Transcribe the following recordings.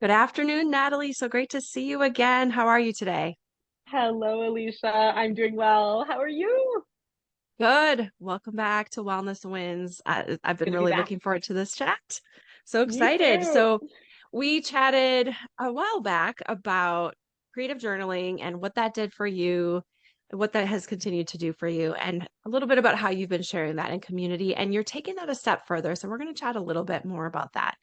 Good afternoon, Natalie. So great to see you again. How are you today? Hello, Alicia. I'm doing well. How are you? Good. Welcome back to Wellness Wins. I've It's been good to be really back. looking forward to this chat. So Me excited. too. So we chatted a while back about creative journaling and what that did for you, and what that has continued to do for you, and a little bit about how you've been sharing that in community. And you're taking that a step further. So we're going to chat a little bit more about that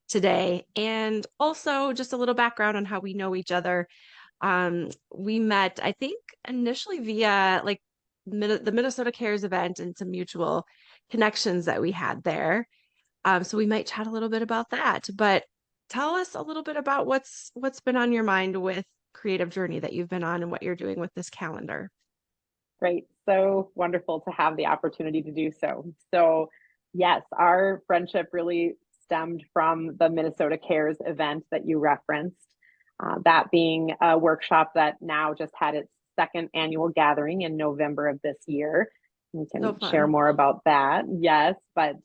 today. And also just a little background on how we know each other. We met, I think, initially via like the Minnesota Cares event and some mutual connections that we had there. So we might chat a little bit about that. But tell us a little bit about what's been on your mind with creative journey that you've been on and what you're doing with this calendar. Great. So wonderful to have the opportunity to do so. Yes, our friendship really stemmed from the Minnesota Cares event that you referenced, that being a workshop that now just had its second annual gathering in November of this year. We So can share fun. more about that. Yes, but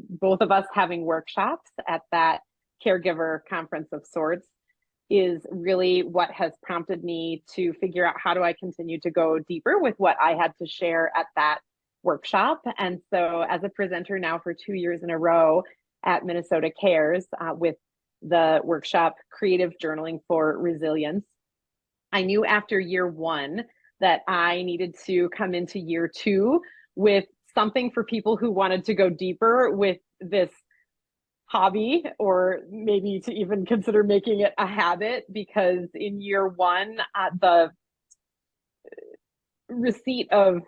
both of us having workshops at that caregiver conference of sorts is really what has prompted me to figure out how do I continue to go deeper with what I had to share at that workshop. And so, as a presenter now for 2 years in a row at Minnesota Cares with the workshop Creative Journaling for Resilience, I knew after year one that I needed to come into year two with something for people who wanted to go deeper with this hobby, or maybe to even consider making it a habit, because in year one, the receipt of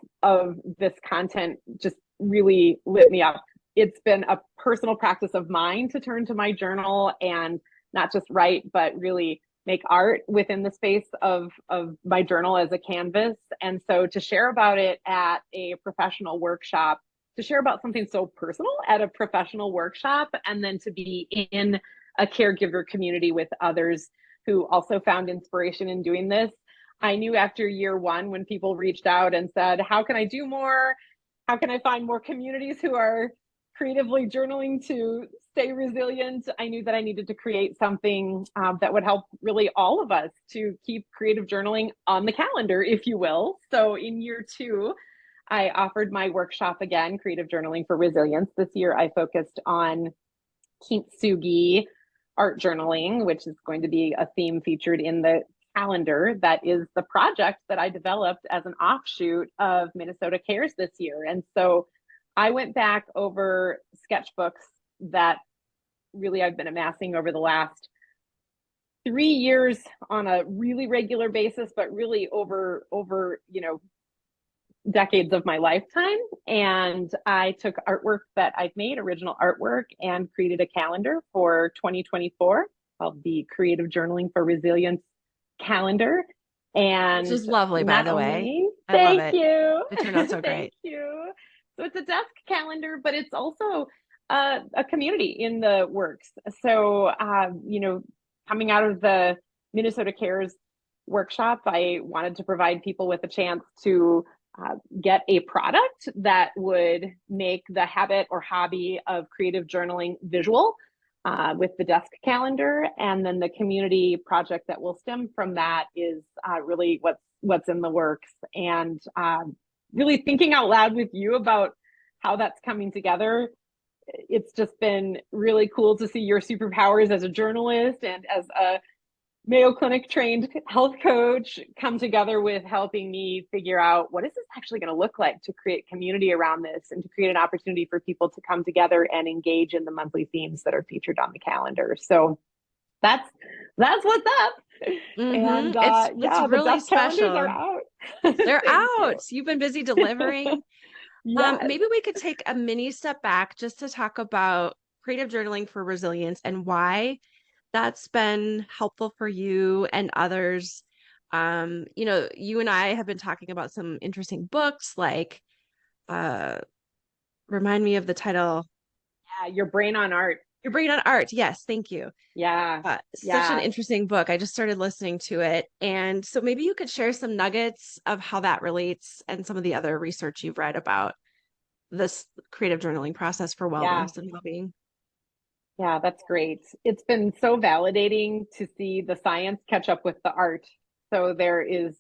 this content just really lit me up. It's been a personal practice of mine to turn to my journal and not just write, but really make art within the space of my journal as a canvas. And so to share about it at a professional workshop, to share about something so personal at a professional workshop, and then to be in a caregiver community with others who also found inspiration in doing this. I knew after year one, when people reached out and said, how can I do more? How can I find more communities who are creatively journaling to stay resilient? I knew that I needed to create something that would help really all of us to keep creative journaling on the calendar, if you will. So in year two, I offered my workshop again, Creative Journaling for Resilience. This year, I focused on kintsugi art journaling, which is going to be a theme featured in the calendar. That is the project that I developed as an offshoot of Minnesota Cares this year. And so I went back over sketchbooks that really I've been amassing over the last 3 years on a really regular basis, but really over decades of my lifetime. And I took artwork that I've made, original artwork, and created a calendar for 2024 called the Creative Journaling for Resilience calendar. Which And is lovely, by not the way. only, I love thank it. you, It turned out so thank great. you. So it's a desk calendar, but it's also a community in the works. So, coming out of the Minnesota Cares workshop, I wanted to provide people with a chance to get a product that would make the habit or hobby of creative journaling visual with the desk calendar, and then the community project that will stem from that is really what's in the works. And really thinking out loud with you about how that's coming together. It's just been really cool to see your superpowers as a journalist and as a Mayo Clinic trained health coach come together with helping me figure out what is this actually going to look like to create community around this and to create an opportunity for people to come together and engage in the monthly themes that are featured on the calendar. So that's that's what's up. And It's yeah, the really desk calendars are special. out. They're Thank out. you. You've been busy delivering. Yes. Maybe we could take a mini step back just to talk about creative journaling for resilience and why that's been helpful for you and others. You and I have been talking about some interesting books like uh remind me of the title. Yeah, your brain on art. Your Brain on Art. Yes, thank you. Yeah. Such an Yeah. interesting book. I just started listening to it. And so maybe you could share some nuggets of how that relates and some of the other research you've read about this creative journaling process for Yeah. wellness and well-being. Yeah, that's great. It's been so validating to see the science catch up with the art. So there is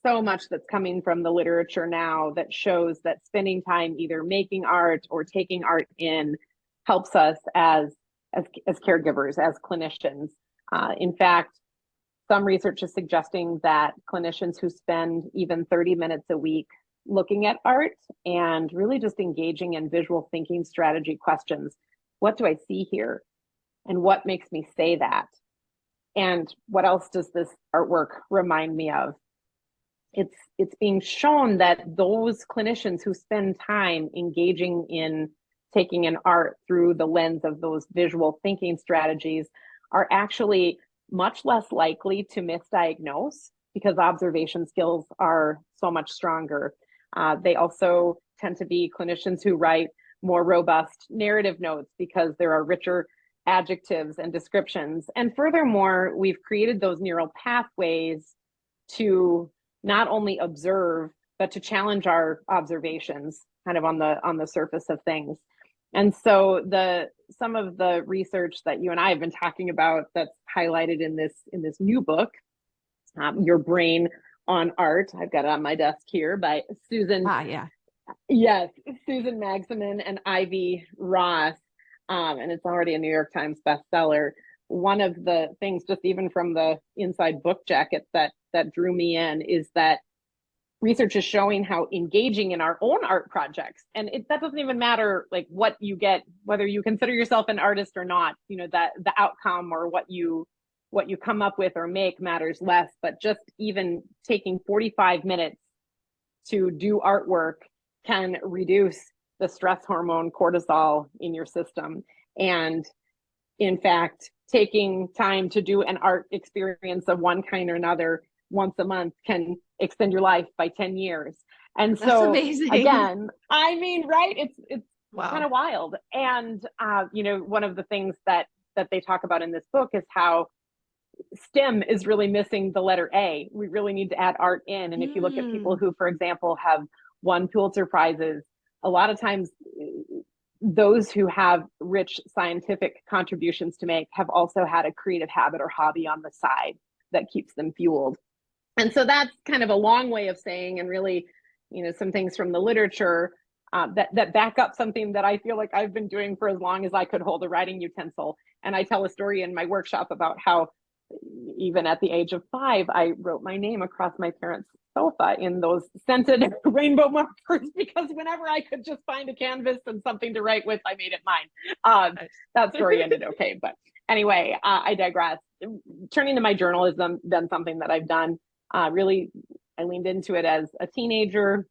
so much that's coming from the literature now that shows that spending time either making art or taking art in helps us as caregivers, as clinicians. In fact, some research is suggesting that clinicians who spend even 30 minutes a week looking at art and really just engaging in visual thinking strategy questions. What do I see here? And what makes me say that? And what else does this artwork remind me of? It's being shown that those clinicians who spend time engaging in taking an art through the lens of those visual thinking strategies are actually much less likely to misdiagnose because observation skills are so much stronger. They also tend to be clinicians who write more robust narrative notes because there are richer adjectives and descriptions. And furthermore, we've created those neural pathways to not only observe, but to challenge our observations kind of on the surface of things. And so some of the research that you and I have been talking about that's highlighted in this new book, Your Brain on Art. I've got it on my desk here by Susan. Ah, yeah. Yes, Susan Magsamen and Ivy Ross, and it's already a New York Times bestseller. One of the things, just even from the inside book jacket, that drew me in is that research is showing how engaging in our own art projects, and that doesn't even matter like what you get, whether you consider yourself an artist or not, you know, that the outcome or what you come up with or make matters less, but just even taking 45 minutes to do artwork can reduce the stress hormone cortisol in your system. And in fact, taking time to do an art experience of one kind or another once a month can extend your life by 10 years. And That's so amazing. again, I mean, right, it's kind Wow. of wild. And you know, one of the things that they talk about in this book is how STEM is really missing the letter A. We really need to add art in. And if you look at people Mm. who, for example, have won Pulitzer Prizes, a lot of times those who have rich scientific contributions to make have also had a creative habit or hobby on the side that keeps them fueled. And so that's kind of a long way of saying, and really, you know, some things from the literature that back up something that I feel like I've been doing for as long as I could hold a writing utensil. And I tell a story in my workshop about how even at the age of 5, I wrote my name across my parents' sofa in those scented rainbow markers because whenever I could just find a canvas and something to write with, I made it mine. Nice. That story ended okay, but anyway, I digress. Turning to my journal has been something that I've done. Really, I leaned into it as a teenager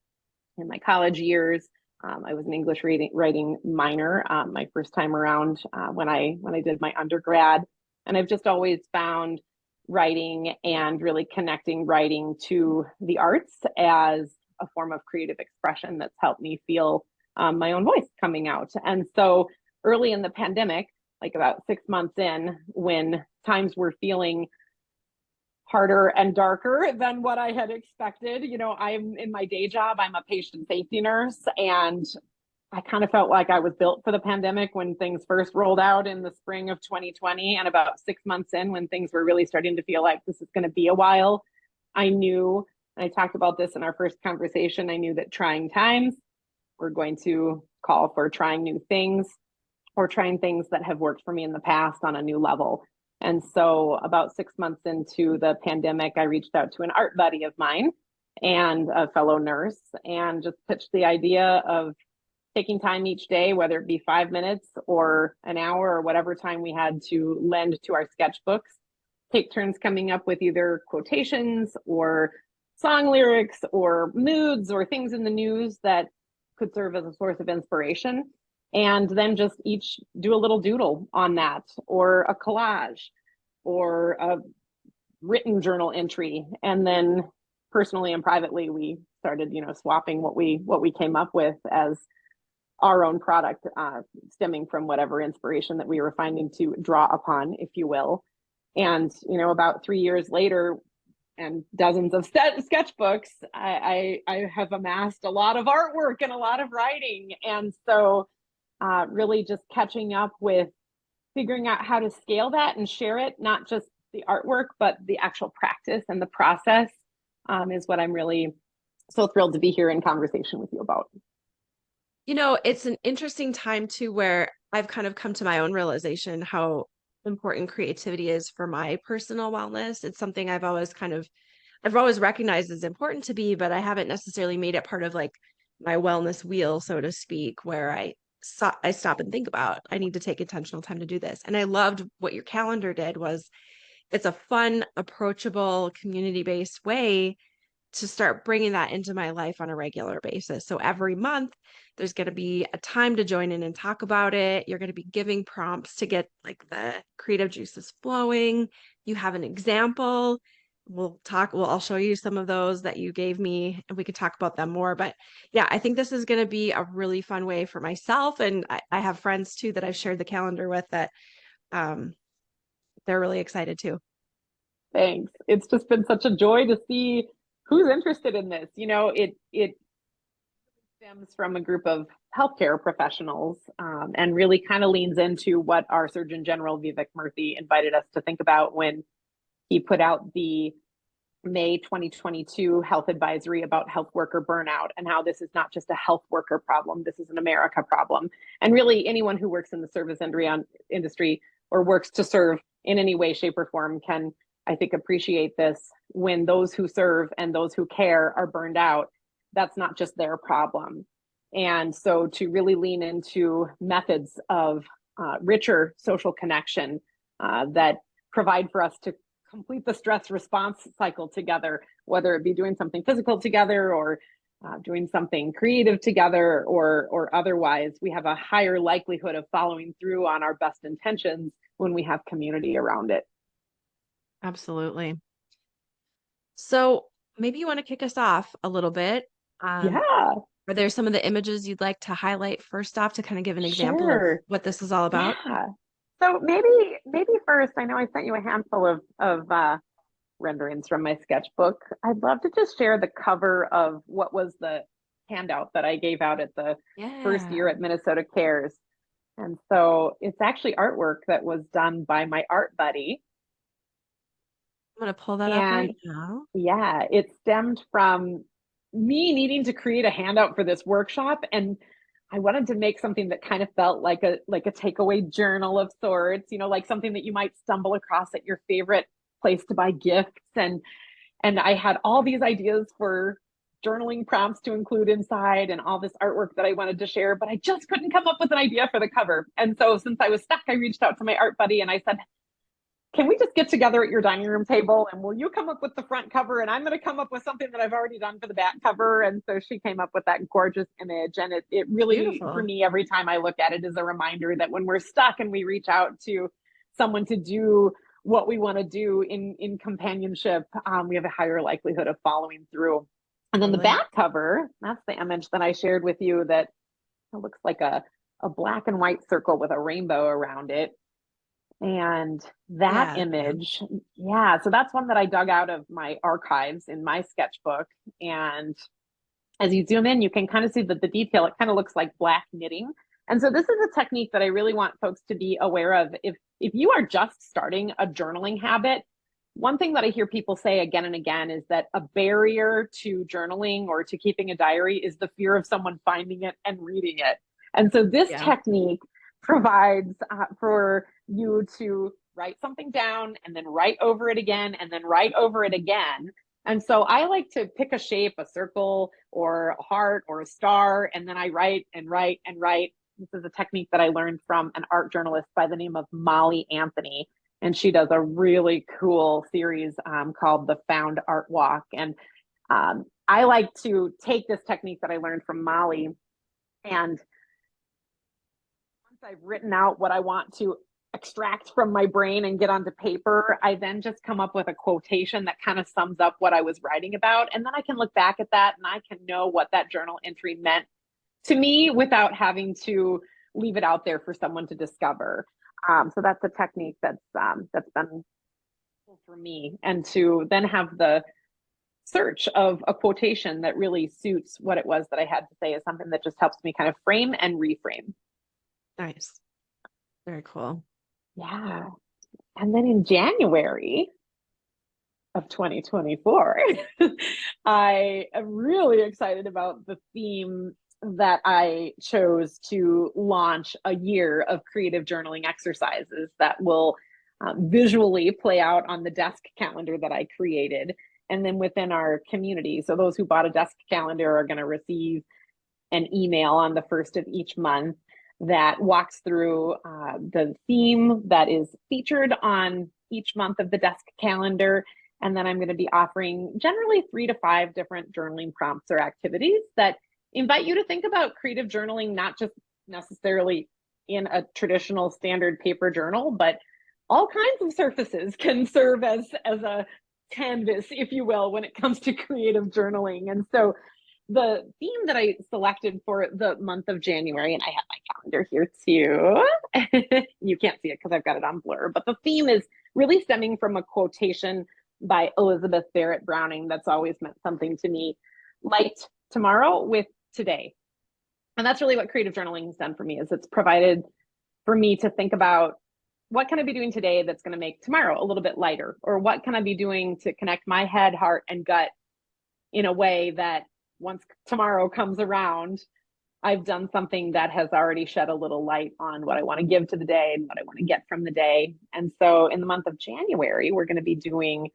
in my college years. I was an English writing minor my first time around when I did my undergrad, and I've just always found writing and really connecting writing to the arts as a form of creative expression that's helped me feel my own voice coming out. And so early in the pandemic, like about 6 months in, when times were feeling harder and darker than what I had expected. You know, I'm in my day job, I'm a patient safety nurse, and I kind of felt like I was built for the pandemic when things first rolled out in the spring of 2020. And about 6 months in, when things were really starting to feel like this is going to be a while, I knew, and I talked about this in our first conversation, I knew that trying times were going to call for trying new things or trying things that have worked for me in the past on a new level. And so, about 6 months into the pandemic, I reached out to an art buddy of mine and a fellow nurse and just pitched the idea of taking time each day, whether it be 5 minutes or an hour or whatever time we had to lend to our sketchbooks, take turns coming up with either quotations or song lyrics or moods or things in the news that could serve as a source of inspiration, and then just each do a little doodle on that or a collage or a written journal entry. And then personally and privately we started, you know, swapping what we came up with as our own product, stemming from whatever inspiration that we were finding to draw upon, if you will. And you know, about 3 years later and dozens of sketchbooks, I have amassed a lot of artwork and a lot of writing. And so really just catching up with figuring out how to scale that and share it, not just the artwork, but the actual practice and the process, is what I'm really so thrilled to be here in conversation with you about. It's an interesting time too where I've kind of come to my own realization how important creativity is for my personal wellness. It's something I've always recognized as important to be, but I haven't necessarily made it part of like my wellness wheel, so to speak, where I stop and think about I need to take intentional time to do this. And I loved what your calendar did was it's a fun, approachable, community-based way to start bringing that into my life on a regular basis. So every month, there's going to be a time to join in and talk about it. You're going to be giving prompts to get like the creative juices flowing. You have an example. I'll show you some of those that you gave me and we could talk about them more. But yeah, I think this is going to be a really fun way for myself. And I have friends too that I've shared the calendar with that um, they're really excited too. Thanks. It's just been such a joy to see who's interested in this. It stems from a group of healthcare professionals, and really kind of leans into what our Surgeon General Vivek Murthy invited us to think about when he put out the May 2022 health advisory about health worker burnout and how this is not just a health worker problem, this is an America problem. And really, anyone who works in the service industry or works to serve in any way, shape, or form can, I think, appreciate this. When those who serve and those who care are burned out, that's not just their problem. And so to really lean into methods of richer social connection that provide for us to complete the stress response cycle together, whether it be doing something physical together or doing something creative together or otherwise, we have a higher likelihood of following through on our best intentions when we have community around it. Absolutely. So maybe you want to kick us off a little bit. Um, Yeah, are there some of the images you'd like to highlight first off to kind of give an example of sure. what this is all about? Yeah. So maybe first, I know I sent you a handful of renderings from my sketchbook. I'd love to just share the cover of what was the handout that I gave out at the first Yeah, year at Minnesota Cares. And so it's actually artwork that was done by my art buddy. I'm gonna pull that up And right now. yeah, it stemmed from me needing to create a handout for this workshop. And I wanted to make something that kind of felt like a takeaway journal of sorts, like something that you might stumble across at your favorite place to buy gifts. And I had all these ideas for journaling prompts to include inside and all this artwork that I wanted to share, but I just couldn't come up with an idea for the cover. And so since I was stuck, I reached out to my art buddy and I said, can we just get together at your dining room table and will you come up with the front cover and I'm going to come up with something that I've already done for the back cover. And so she came up with that gorgeous image. And it really, for Beautiful. me, every time I look at it, is a reminder that when we're stuck and we reach out to someone to do what we want to do in companionship, we have a higher likelihood of following through. And then the Totally. back cover, that's the image that I shared with you that looks like a black and white circle with a rainbow around it. And that Yeah, yeah. image, yeah, so that's one that I dug out of my archives in my sketchbook. And as you zoom in, you can kind of see that the detail, it kind of looks like black knitting. And so this is a technique that I really want folks to be aware of. If you are just starting a journaling habit, one thing that I hear people say again and again is that a barrier to journaling or to keeping a diary is the fear of someone finding it and reading it. And so this Yeah. technique provides for you to write something down and then write over it again and then write over it again. And so I like to pick a shape, a circle or a heart or a star, and then I write and write and write. This is a technique that I learned from an art journalist by the name of Molly Anthony. And she does a really cool series called the Found Art Walk. And I like to take this technique that I learned from Molly, and once I've written out what I want to extract from my brain and get onto paper, I then just come up with a quotation that kind of sums up what I was writing about. And then I can look back at that and I can know what that journal entry meant to me without having to leave it out there for someone to discover. So that's a technique that's been for me, and to then have the search of a quotation that really suits what it was that I had to say is something that just helps me kind of frame and reframe. Nice. Very cool. Yeah. And then in January of 2024, I am really excited about the theme that I chose to launch a year of creative journaling exercises that will visually play out on the desk calendar that I created. And then within our community. So those who bought a desk calendar are going to receive an email on the first of each month that walks through the theme that is featured on each month of the desk calendar. And then I'm going to be offering generally 3 to 5 different journaling prompts or activities that invite you to think about creative journaling, not just necessarily in a traditional standard paper journal, but all kinds of surfaces can serve as a canvas, if you will, when it comes to creative journaling. And so the theme that I selected for the month of January, and I have my calendar here too. You can't see it because I've got it on blur, but the theme is really stemming from a quotation by Elizabeth Barrett Browning that's always meant something to me. Light tomorrow with today. And that's really what creative journaling has done for me, is it's provided for me to think about what can I be doing today that's going to make tomorrow a little bit lighter, or what can I be doing to connect my head, heart, and gut in a way that once tomorrow comes around, I've done something that has already shed a little light on what I want to give to the day and what I want to get from the day. And so in the month of January, we're going to be doing,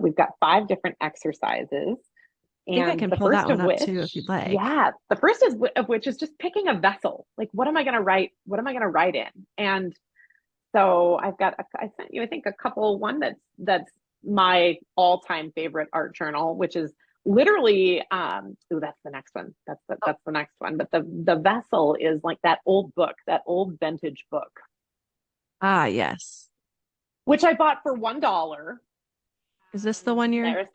we've got 5 different exercises. I think I And can the pull that first one of up which, too if you'd like. yeah, the first of which is just picking a vessel. Like, what am I going to write? What am I going to write in? And so I've got, I sent you, I think, a couple, one that's my all-time favorite art journal, which is literally, that's the next one. That's the next one. But the vessel is like that old book, that old vintage book, Ah, yes. which I bought for $1. Is this the one you're? There's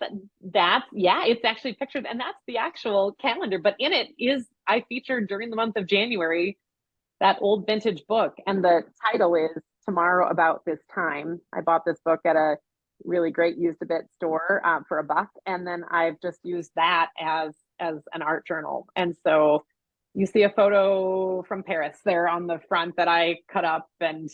that's yeah, it's actually pictured, and that's the actual calendar. But in it is, I featured during the month of January that old vintage book, and the title is Tomorrow About This Time. I bought this book at a really great used a bit store for $1, and then I've just used that as an art journal. And so you see a photo from Paris there on the front that I cut up and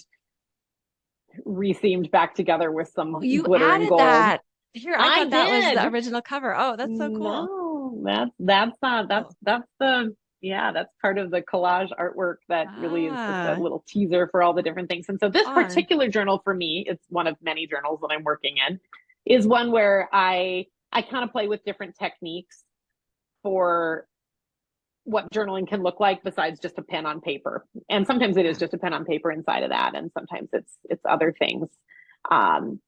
reseamed back together with Oh, some you glitter and added gold. that. Here, I I thought that was the did. original cover. Oh, that's so cool. No, that's not Oh. that's the yeah, that's part of the collage artwork that really is just a Ah, little teaser for all the different things. And so this fun. particular journal for me, it's one of many journals that I'm working in, is one where I kind of play with different techniques for what journaling can look like besides just a pen on paper. And sometimes it is Yeah. just a pen on paper inside of that, and sometimes it's other things. Um,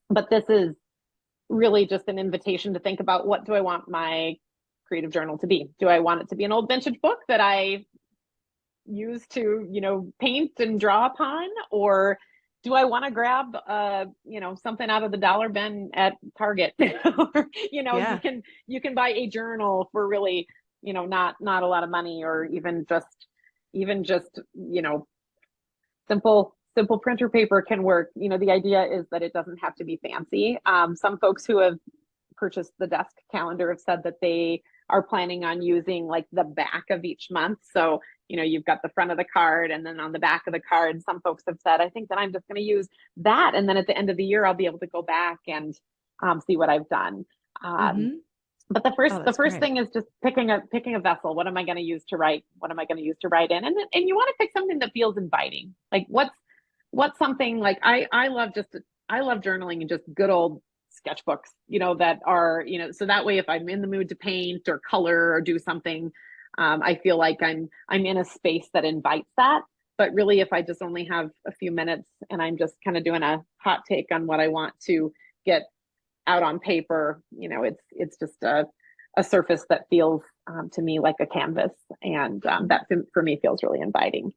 but this is really just an invitation to think about, what do I want my creative journal to be? Do I want it to be an old vintage book that I use to, paint and draw upon? Or do I want to grab, something out of the dollar bin at Target? Or, Yeah. you can buy a journal for really, not a lot of money, or even just, simple printer paper can work. The idea is that it doesn't have to be fancy. Some folks who have purchased the desk calendar have said that they are planning on using like the back of each month. So, you've got the front of the card, and then on the back of the card, some folks have said, I think that I'm just going to use that. And then at the end of the year, I'll be able to go back and see what I've done. Um, Mm-hmm. but the Oh, first the that's first great. thing is just picking a vessel. What am I going to use to write? What am I going to use to write in? And you want to pick something that feels inviting. Like, what's something like, I love journaling and just good old sketchbooks, that are, so that way if I'm in the mood to paint or color or do something, I feel like I'm in a space that invites that. But really, if I just only have a few minutes and I'm just kind of doing a hot take on what I want to get out on paper, it's just a surface that feels to me like a canvas, and that for me feels really inviting.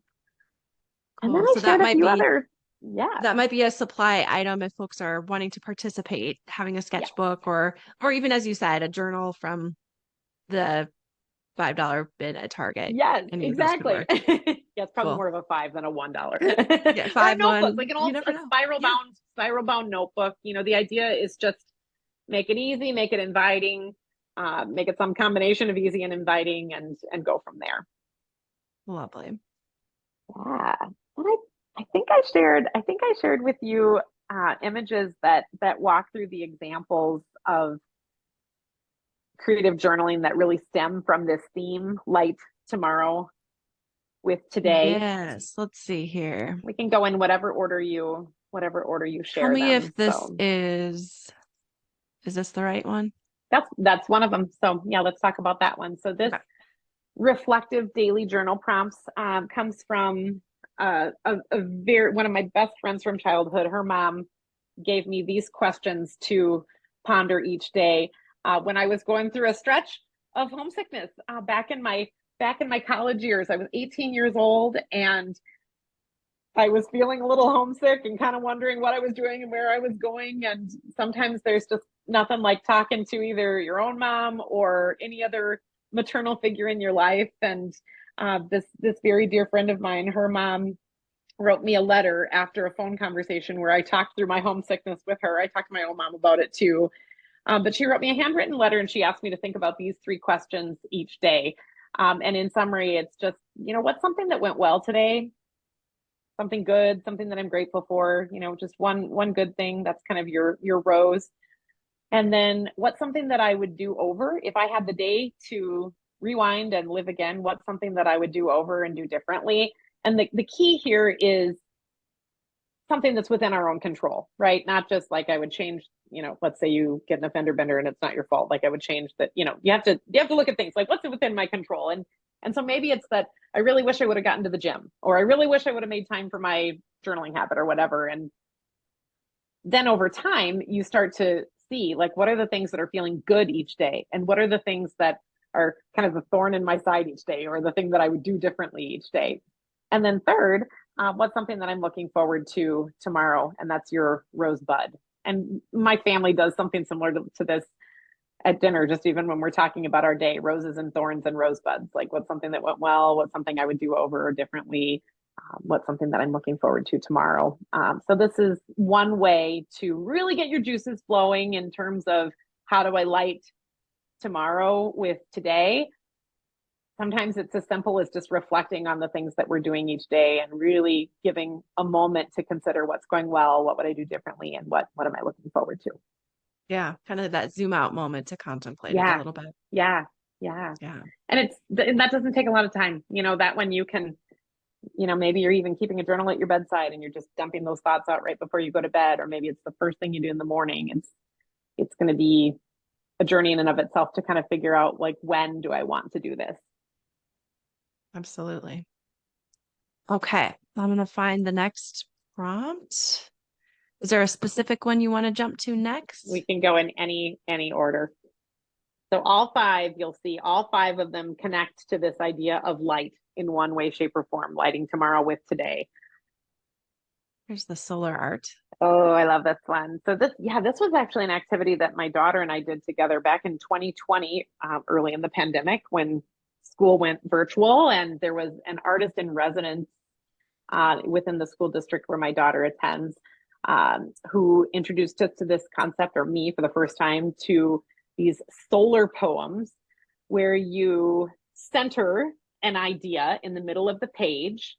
And then Cool. I So shared a few other, yeah, that might be a supply item if folks are wanting to participate, having a yeah, sketchbook or even as you said, a journal from the $5 bin at Target. yes, Any of those could exactly. work. Yeah, it's probably Cool. more of a 5 than a $1. Yeah, Or a five notebook, one. like an You old never know. Yeah. spiral bound notebook. The idea is just make it easy, make it inviting, make it some combination of easy and inviting, and go from there. Lovely. Yeah. And I think I shared with you images that walk through the examples of creative journaling that really stem from this theme, light tomorrow with today. Yes, let's see here. We can go in whatever order you Tell share me if them. this So is this the right one? that's one of them. So yeah, let's talk about that one. So this Okay. reflective daily journal prompts comes from a very one of my best friends from childhood. Her mom gave me these questions to ponder each day when I was going through a stretch of homesickness back in my college years. I was 18 years old and I was feeling a little homesick and kind of wondering what I was doing and where I was going. And sometimes there's just nothing like talking to either your own mom or any other maternal figure in your life. And this very dear friend of mine, her mom wrote me a letter after a phone conversation where I talked through my homesickness with her. I talked to my own mom about it too. But she wrote me a handwritten letter and she asked me to think about these three questions each day. And in summary, it's just, what's something that went well today? Something good, something that I'm grateful for, just one good thing. That's kind of your rose. And then what's something that I would do over if I had the day to rewind and live again? What's something that I would do over and do differently? And the key here is something that's within our own control, right? Not just like I would change, let's say you get an offender bender and it's not your fault. Like I would change that, you have to look at things like what's within my control. And so maybe it's that I really wish I would have gotten to the gym, or I really wish I would have made time for my journaling habit or whatever. And then over time, you start to see like what are the things that are feeling good each day, and what are the things that are kind of the thorn in my side each day, or the thing that I would do differently each day. And then third, what's something that I'm looking forward to tomorrow? And that's your rosebud. And my family does something similar to this at dinner, just even when we're talking about our day, roses and thorns and rosebuds. Like what's something that went well, what's something I would do over or differently, what's something that I'm looking forward to tomorrow. So this is one way to really get your juices flowing in terms of how do I light tomorrow with today. Sometimes it's as simple as just reflecting on the things that we're doing each day and really giving a moment to consider what's going well, what would I do differently, and what am I looking forward to. Yeah, kind of that zoom out moment to contemplate it a Yeah, little bit. yeah, yeah. Yeah, And that doesn't take a lot of time. That when you can, maybe you're even keeping a journal at your bedside and you're just dumping those thoughts out right before you go to bed, or maybe it's the first thing you do in the morning. It's going to be a journey in and of itself to kind of figure out like, when do I want to do this? absolutely. Okay, I'm going to find the next prompt. Is there a specific one you want to jump to We next? can go in any order. So you'll see all five of them connect to this idea of light in one way, shape, or form, lighting tomorrow with today. Here's the solar art. Oh, I love this one. So this was actually an activity that my daughter and I did together back in 2020, early in the pandemic when school went virtual, and there was an artist in residence within the school district where my daughter attends, who introduced us to this concept, or me for the first time, to these solar poems where you center an idea in the middle of the page.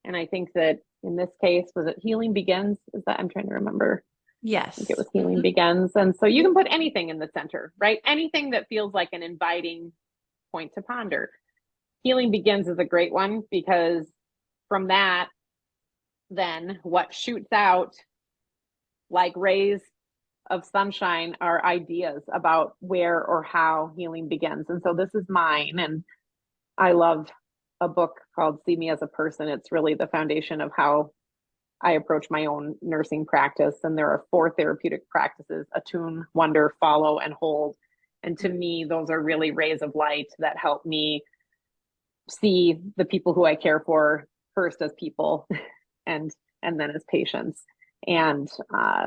And I think that in this case, was it Healing Begins? Is that, I'm trying to remember. I think it Yes. was Healing Begins. And so you can put anything in the center, right? Anything that feels like an inviting point to ponder. Healing Begins is a great one because from that, then what shoots out like rays of sunshine are ideas about where or how healing begins. And so this is mine. And I love a book called See Me as a Person. It's really the foundation of how I approach my own nursing practice. And there are 4 therapeutic practices: attune, wonder, follow, and hold. And to me, those are really rays of light that help me see the people who I care for first as people and then as patients. And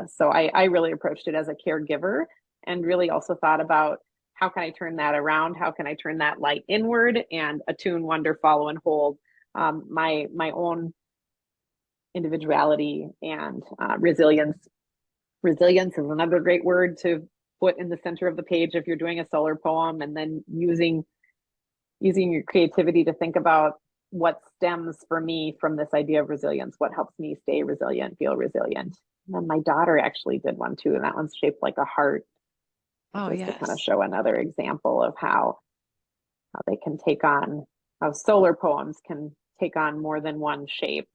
so I really approached it as a caregiver, and really also thought about how can I turn that around? How can I turn that light inward and attune, wonder, follow, and hold my own individuality and resilience. Resilience is another great word to put in the center of the page if you're doing a solar poem, and then using your creativity to think about what stems for me from this idea of resilience, what helps me stay resilient, feel resilient. And then my daughter actually did one too, and that one's shaped like a heart, Oh, just to kind of yes. show another example of how they can take on, how solar poems can take on more than one shape.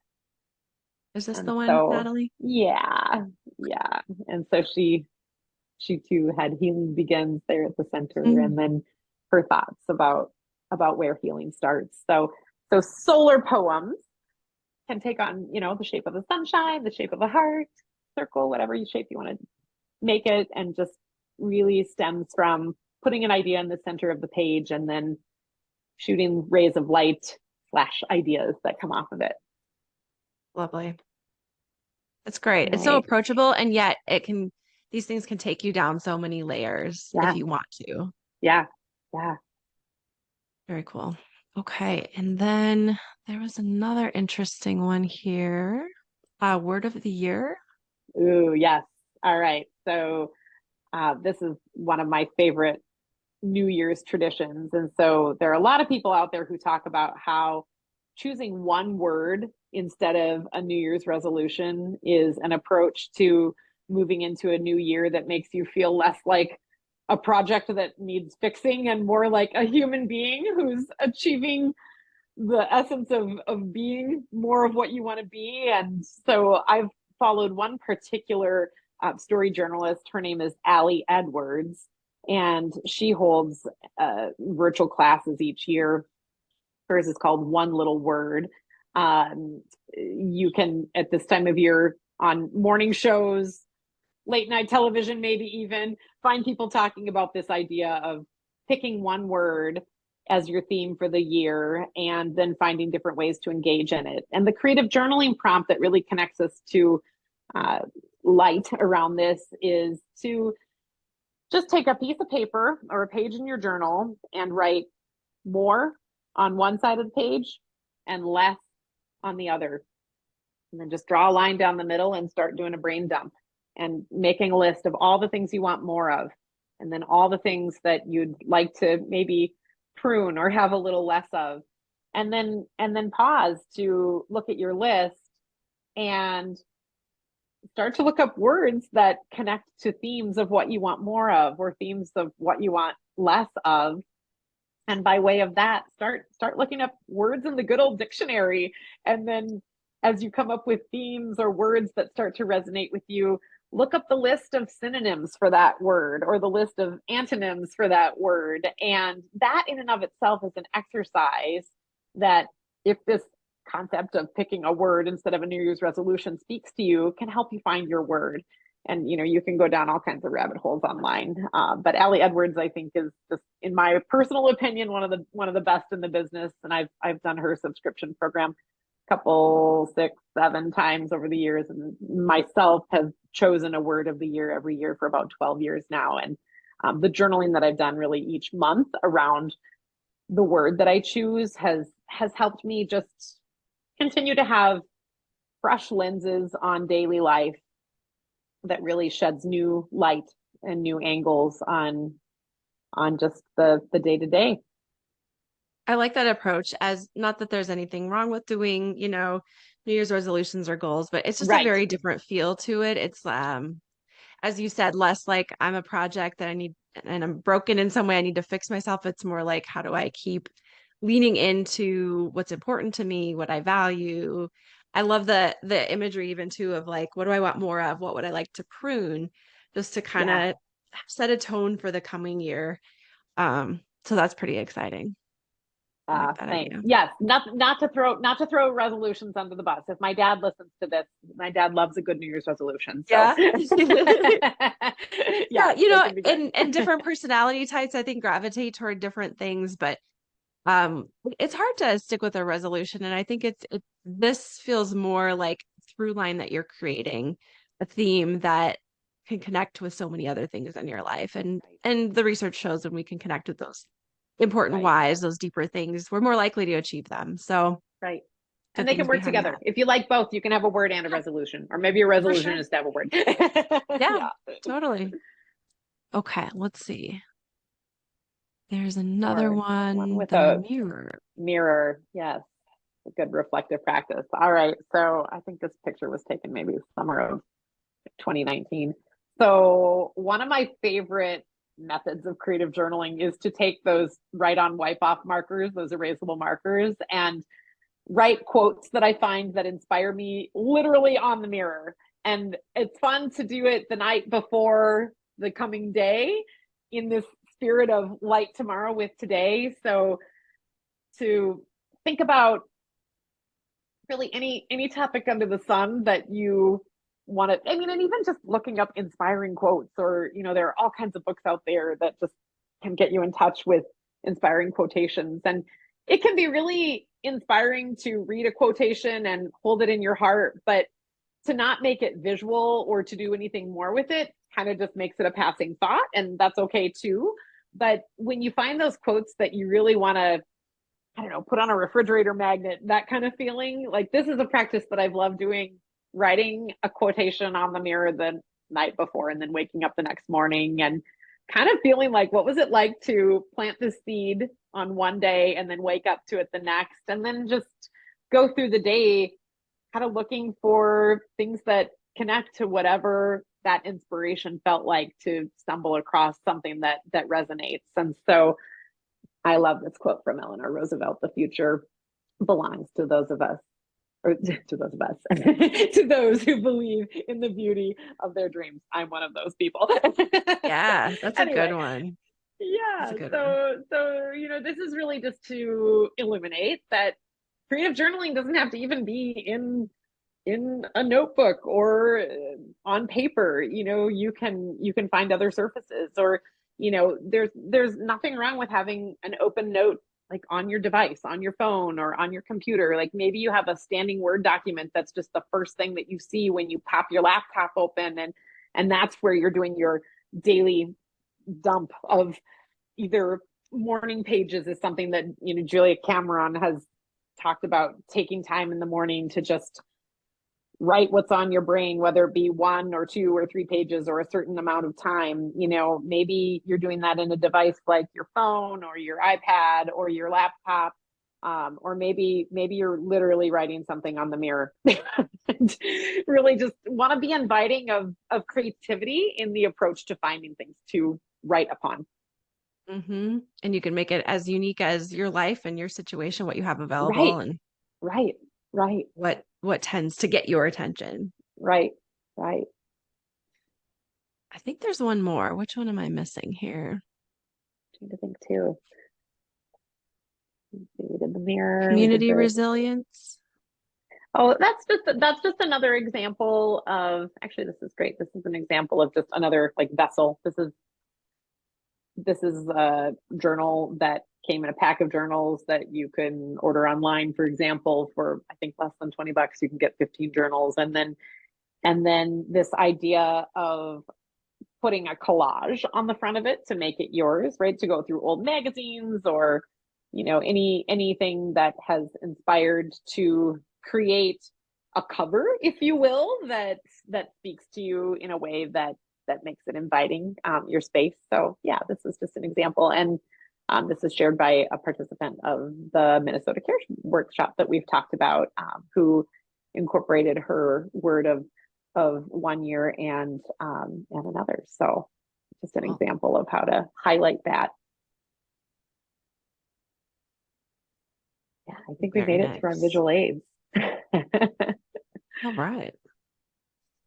Is this And the one, so, Natalie? yeah, yeah. And so she too had healing begins there at the center, and Mm. then her thoughts about where healing starts. So solar poems can take on, the shape of the sunshine, the shape of a heart, circle, whatever shape you want to make it, and just really stems from putting an idea in the center of the page and then shooting rays of light slash ideas that come off of it. Lovely. It's great. It's so Right. approachable, and yet these things can take you down so many layers if Yeah. you want to. Yeah. Yeah. Very cool. Okay. And then there was another interesting one here. Word of the year. Ooh, yes. All right. So this is one of my favorite New Year's traditions. And so there are a lot of people out there who talk about how choosing one word instead of a New Year's resolution is an approach to moving into a new year that makes you feel less like a project that needs fixing and more like a human being who's achieving the essence of being more of what you want to be. And so I've followed one particular story journalist. Her name is Allie Edwards, and she holds virtual classes each year. Hers is called One Little Word. You can, at this time of year, on morning shows, late night television, maybe even, find people talking about this idea of picking one word as your theme for the year and then finding different ways to engage in it. And the creative journaling prompt that really connects us to uh, light around this is to just take a piece of paper or a page in your journal and write more on one side of the page and less on the other. And then just draw a line down the middle and start doing a brain dump and making a list of all the things you want more of. And then all the things that you'd like to maybe prune or have a little less of. And then pause to look at your list and start to look up words that connect to themes of what you want more of or themes of what you want less of. And by way of that, start looking up words in the good old dictionary. And then as you come up with themes or words that start to resonate with you, look up the list of synonyms for that word or the list of antonyms for that word. And that in and of itself is an exercise that, if this concept of picking a word instead of a New Year's resolution speaks to you, can help you find your word. And you can go down all kinds of rabbit holes online. But Allie Edwards, I think, is just, in my personal opinion, one of the best in the business. And I've done her subscription program a couple, 6, 7 times over the years, and myself have chosen a word of the year every year for about 12 years now. And the journaling that I've done really each month around the word that I choose has helped me just continue to have fresh lenses on daily life that really sheds new light and new angles on just the day to day. I like that approach, as not that there's anything wrong with doing, New Year's resolutions or goals, but it's just a Right. very different feel to it. It's as you said, less like I'm a project that I need and I'm broken in some way, I need to fix myself. It's more like, how do I keep leaning into what's important to me, what I value? I love the imagery even too of like, what do I want more of? What would I like to prune? Just to kind Yeah. of set a tone for the coming year. So that's pretty exciting. I like that Thanks. idea. Yes, not to throw resolutions under the bus. If my dad listens to this, my dad loves a good New Year's resolution. So Yeah. yeah, Yeah, they can be good. and different personality types, I think, gravitate toward different things, but it's hard to stick with a resolution. And I think this feels more like a through line that you're creating, a theme that can connect with so many other things in your life. And Right. and the research shows when we can connect with those important Right. whys, those deeper things, we're more likely to achieve them. So Right. And good they can things work behind together. that. If you like both, you can have a word and a resolution, or maybe a For resolution sure. is to have a word. Yeah, Yeah. totally. Okay, let's see. There's another Or one one, with the a mirror. mirror. Yes. a good reflective practice. All right. So I think this picture was taken maybe summer of 2019. So one of my favorite methods of creative journaling is to take those write on wipe off markers, those erasable markers, and write quotes that I find that inspire me literally on the mirror. And it's fun to do it the night before the coming day in this spirit of light tomorrow with today. So to think about really any topic under the sun that you want to, I mean, and even just looking up inspiring quotes, or there are all kinds of books out there that just can get you in touch with inspiring quotations. And it can be really inspiring to read a quotation and hold it in your heart, but to not make it visual or to do anything more with it kind of just makes it a passing thought, and that's okay too. But when you find those quotes that you really want to, I don't know, put on a refrigerator magnet, that kind of feeling, like this is a practice that I've loved doing, writing a quotation on the mirror the night before and then waking up the next morning and kind of feeling like, what was it like to plant this seed on one day and then wake up to it the next, and then just go through the day kind of looking for things that connect to whatever that inspiration felt like, to stumble across something that resonates. And so I love this quote from Eleanor Roosevelt: "The future belongs to those of us, or to those of us, to those who believe in the beauty of their dreams." I'm one of those people. So Yeah, that's a good anyway, one. That's yeah. a good one. So this is really just to illuminate that creative journaling doesn't have to even be in a notebook or on paper. You can find other surfaces, or there's nothing wrong with having an open note, like on your device, on your phone, or on your computer. Like maybe you have a standing Word document that's just the first thing that you see when you pop your laptop open, and that's where you're doing your daily dump of either morning pages. Is something that Julia Cameron has talked about, taking time in the morning to just write what's on your brain, whether it be 1 or 2 or 3 pages or a certain amount of time. Maybe you're doing that in a device like your phone or your iPad or your laptop, or maybe you're literally writing something on the mirror. And really just want to be inviting of creativity in the approach to finding things to write upon. And you can make it as unique as your life and your situation, what you have Right, available, and right, right, what tends to get your attention. right, right. I think there's one more. Which one am I missing here? Trying to think too. We did the mirror. We did Community the. resilience. Oh, that's just another example of, actually, this is great. This is an example of just another like vessel. This is a journal that came in a pack of journals that you can order online, for example, for I think less than $20. You can get 15 journals. And then this idea of putting a collage on the front of it to make it yours, right? To go through old magazines or anything that has inspired to create a cover, if you will, that speaks to you in a way that makes it inviting, your space. So yeah, this is just an example. And this is shared by a participant of the Minnesota Care Workshop that we've talked about, who incorporated her word of 1 year and another. So just an Cool. example of how to highlight that. Yeah, I think we Very made it through our nice. visual aids. All right.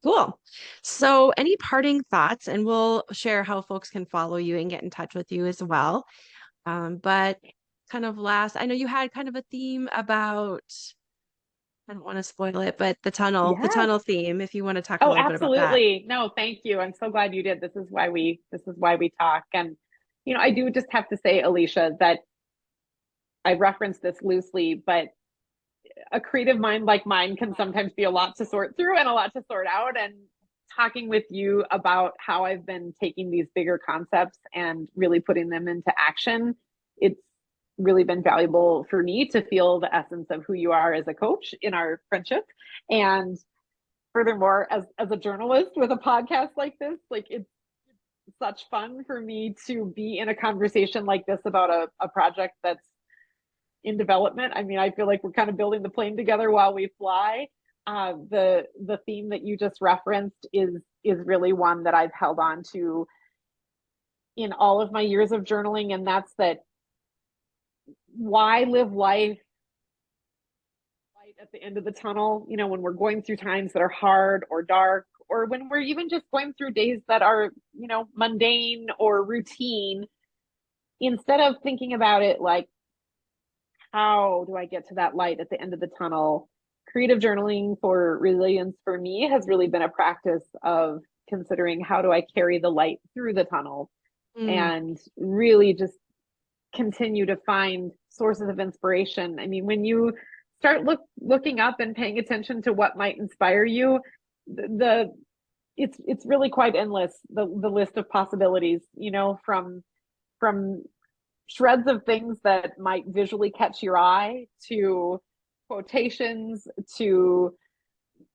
Cool. So, any parting thoughts? And we'll share how folks can follow you and get in touch with you as well. But kind of last, I know you had kind of a theme about, I don't want to spoil it, but the Yeah. tunnel theme, if you want to talk a Oh, little bit about that. absolutely. No, thank you. I'm so glad you did. This is why we talk. And I do just have to say, Alicia, that I referenced this loosely, but a creative mind like mine can sometimes be a lot to sort through and a lot to sort out. And talking with you about how I've been taking these bigger concepts and really putting them into action, it's really been valuable for me to feel the essence of who you are as a coach in our friendship. And furthermore, as a journalist with a podcast like this, like it's such fun for me to be in a conversation like this about a project that's in development. I mean, I feel like we're kind of building the plane together while we fly. The theme that you just referenced is really one that I've held on to in all of my years of journaling, and that's that why live life light at the end of the tunnel, you know, when we're going through times that are hard or dark, or when we're even just going through days that are, you know, mundane or routine, instead of thinking about it like, how do I get to that light at the end of the tunnel? Creative journaling for resilience for me has really been a practice of considering how do I carry the light through the tunnel Mm, and really just continue to find sources of inspiration. I mean, when you start looking up and paying attention to what might inspire you, the it's really quite endless, the list of possibilities, you know, from shreds of things that might visually catch your eye to quotations to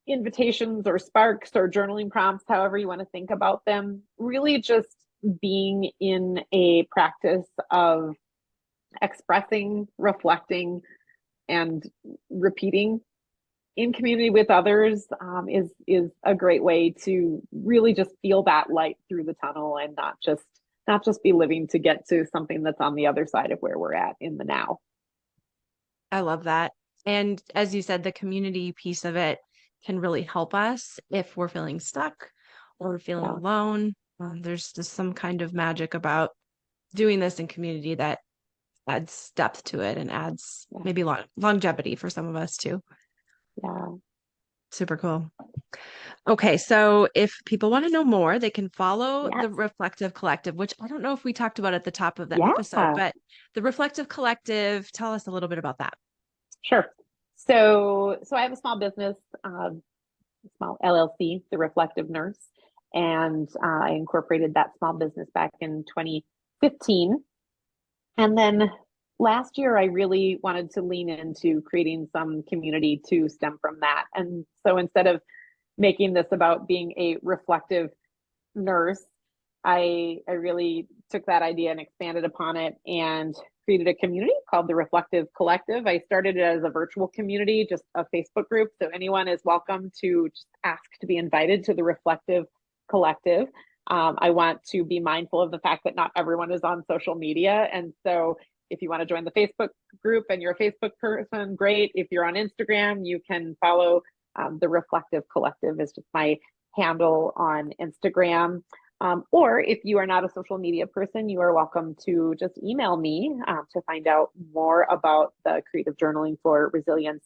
invitations or sparks or journaling prompts, however you want to think about them. Really just being in a practice of expressing, reflecting, and repeating in community with others is a great way to really just feel that light through the tunnel and not just be living to get to something that's on the other side of where we're at in the now. I love that. And as you said, the community piece of it can really help us if we're feeling stuck or feeling Yeah, alone. There's just some kind of magic about doing this in community that adds depth to it and adds yeah, maybe longevity for some of us too. yeah. Super cool. Okay, so if people want to know more, they can follow the Yes, Reflective Collective, which I don't know if we talked about at the top of the yeah. episode, but the Reflective Collective, tell us a little bit about that. Sure. So I have a small business, small LLC, The Reflective Nurse, and I incorporated that small business back in 2015. And then last year, I really wanted to lean into creating some community to stem from that. And so instead of making this about being a reflective nurse, I really took that idea and expanded upon it and created a community called the Reflective Collective. I started it as a virtual community, just a Facebook group. So anyone is welcome to just ask to be invited to the Reflective Collective. I want to be mindful of the fact that not everyone is on social media. And so if you want to join the Facebook group and you're a Facebook person, great. If you're on Instagram, you can follow the Reflective Collective is just my handle on Instagram. Or if you are not a social media person, you are welcome to just email me to find out more about the Creative Journaling for Resilience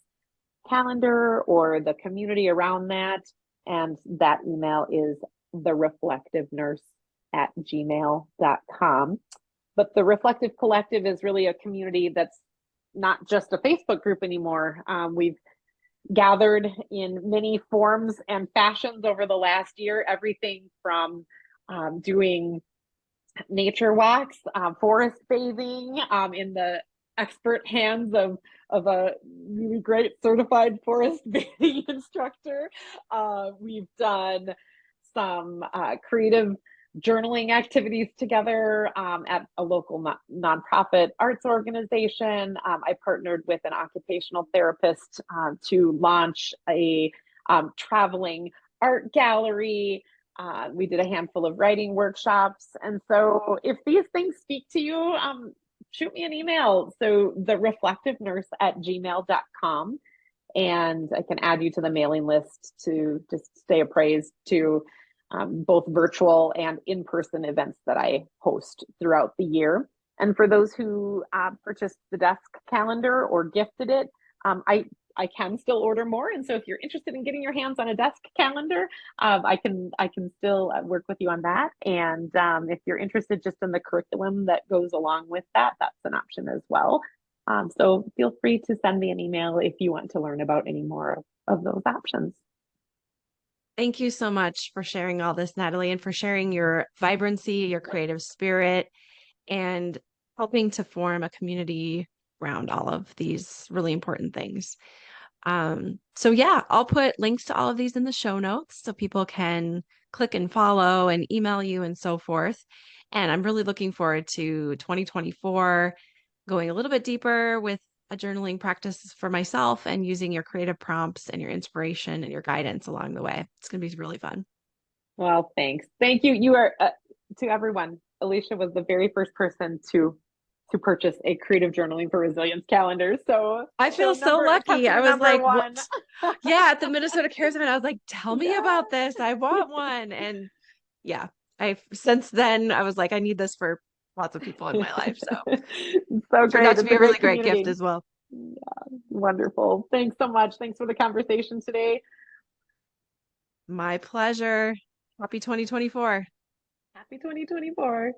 calendar or the community around that. And that email is thereflectivenurse@gmail.com. But the Reflective Collective is really a community that's not just a Facebook group anymore. We've gathered in many forms and fashions over the last year, everything from doing nature walks, forest bathing in the expert hands of a really great certified forest bathing instructor. We've done some creative journaling activities together at a local nonprofit arts organization. I partnered with an occupational therapist to launch a traveling art gallery. We did a handful of writing workshops. And so if these things speak to you, shoot me an email. So the reflective nurse at gmail.com. And I can add you to the mailing list to just stay appraised to both virtual and in-person events that I host throughout the year. And for those who purchased the desk calendar or gifted it, I can still order more. And so if you're interested in getting your hands on a desk calendar, I can still work with you on that. And if you're interested just in the curriculum that goes along with that, that's an option as well. So feel free to send me an email if you want to learn about any more of those options. Thank you so much for sharing all this, Natalie, and for sharing your vibrancy, your creative spirit, and helping to form a community around all of these really important things. So yeah, I'll put links to all of these in the show notes so people can click and follow and email you and so forth. And I'm really looking forward to 2024 going a little bit deeper with a journaling practice for myself and using your creative prompts and your inspiration and your guidance along the way. It's going to be really fun. Well, thanks. Thank you. You are to everyone. Alicia was the very first person to purchase a creative journaling for resilience calendar. So I feel so lucky. I customer was number like, what? one. Yeah, at the Minnesota Cares event, I was like, tell me Yeah. about this. I want one. And yeah, I since then I was like, I need this for lots of people in my life. So So turned out great. to It's be a a really great great gift community. as well. Yeah, wonderful. Thanks so much. Thanks for the conversation today. My pleasure. Happy 2024. Happy 2024.